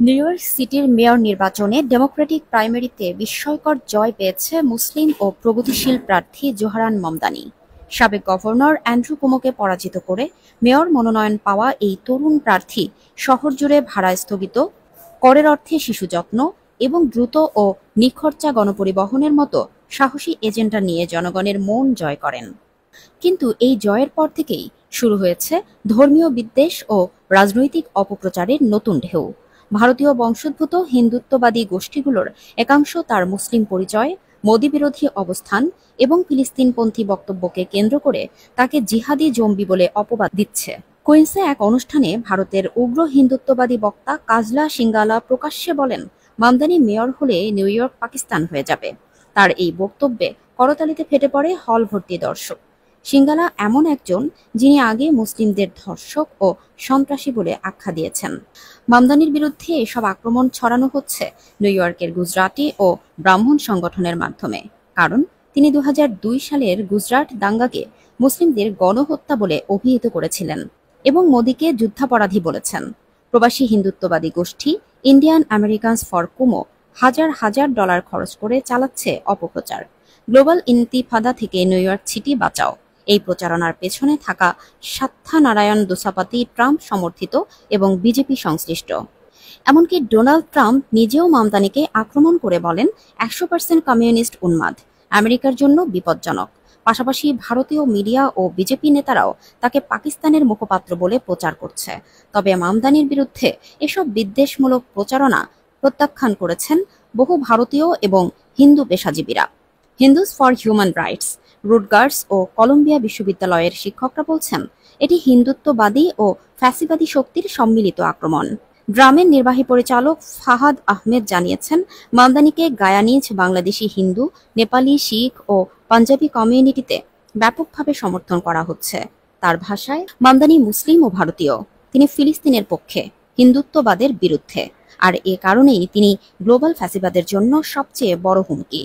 New York সিটির mayor নির্বাচনে Democratic প্রাইমারিতে বিস্ময়কর জয় পেয়েছে মুসলিম ও প্রগতিশীল প্রার্থী জোহরান মমদানি। সাবেক গভর্নর অ্যান্ড্রু কুমোকে পরাজিত করে মেয়র মনোনয়ন পাওয়া এই তরুণ প্রার্থী শহর জুড়ে ভাড়া স্থগিত, করের অর্থে শিশু যত্ন এবং দ্রুত ও নিখরচাা গণপরিবহনের মতো সাহসী এজেন্ডা নিয়ে জনগণের মন জয় করেন। কিন্তু এই জয়ের পর থেকেই শুরু হয়েছে ধর্মীয় বিদ্বেষ ও রাজনৈতিক অপপ্রচারের নতুন ঢেউ। ভারতীয় বংশোদ্ভূত হিন্দুত্ববাদী গোষ্ঠীগুলোর একাংশ তার মুসলিম পরিচয়, মোদি বিরোধী অবস্থান এবং ফিলিস্তিনপন্থী বক্তব্যকে কেন্দ্র করে তাকে জিহাদি জঙ্গি বলে অপবাদ দিচ্ছে। কুইন্সে এক অনুষ্ঠানে ভারতের উগ্র হিন্দুত্ববাদী বক্তা কাজলা সিঙ্গালা প্রকাশ্যে বলেন, মামদানি মেয়র হলে নিউ ইয়র্ক পাকিস্তান হয়ে যাবে। তার এই বক্তব্যে করতালিতে ফেটে পড়ে হল ভর্তি দর্শক। সিঙ্গালা এমন একজন যিনি আগে মুসলিমদের ধর্ষক ও সন্ত্রাসী বলে আখ্যা দিয়েছেন। মামদানির বিরুদ্ধে এসব আক্রমণ ছড়ানো হচ্ছে নিউ ইয়র্কের গুজরাটি ও ব্রাহ্মণ সংগঠনের মাধ্যমে, কারণ তিনি ২০০২ সালের গুজরাট দাঙ্গাকে মুসলিমদের গণহত্যা বলে অভিহিত করেছিলেন এবং মোদিকে যুদ্ধাপরাধী বলেছেন। প্রবাসী হিন্দুত্ববাদী গোষ্ঠী ইন্ডিয়ান আমেরিকানস ফর কুমো হাজার হাজার ডলার খরচ করে চালাচ্ছে অপপ্রচার। গ্লোবাল ইন্তিফাদা থেকে নিউ ইয়র্ক সিটি বাঁচাও এই প্রচারণার পেছনে থাকা সাত্থানারায়ণ দোসাপাতি ট্রাম্প সমর্থিত এবং বিজেপি সংশ্লিষ্ট। এমনকি ডোনাল্ড ট্রাম্প নিজেও মামদানিকে আক্রমণ করে বলেন ১০০% কমিউনিস্ট উন্মাদ, আমেরিকার জন্য বিপজ্জনক। পাশাপাশি ভারতীয় মিডিয়া ও বিজেপি নেতারাও তাকে পাকিস্তানের মুখপাত্র বলে প্রচার করছে। তবে মামদানির বিরুদ্ধে এসব বিদ্বেষমূলক প্রচারণা প্রত্যাখ্যান করেছেন বহু ভারতীয় এবং হিন্দু পেশাজীবীরা। Hindus for human rights, Rutgers ও কলম্বিয়া বিশ্ববিদ্যালয়ের শিক্ষকরা বলছেন, এটি হিন্দুত্ববাদী ও ফ্যাসিবাদী শক্তির সম্মিলিত আক্রমণ। ড্রামের নির্বাহী পরিচালক ফাহাদ আহমেদ জানিয়েছেন, মামদানিকে গায়ানিজ বাংলাদেশি হিন্দু, নেপালি, শিখ ও পাঞ্জাবি কমিউনিটিতে ব্যাপকভাবে সমর্থন করা হচ্ছে। তার ভাষায়, মামদানি মুসলিম ও ভারতীয়। তিনি ফিলিস্তিনের পক্ষে, হিন্দুত্ববাদের বিরুদ্ধে, আর এ কারণেই তিনি গ্লোবাল ফ্যাসিবাদের জন্য সবচেয়ে বড় হুমকি।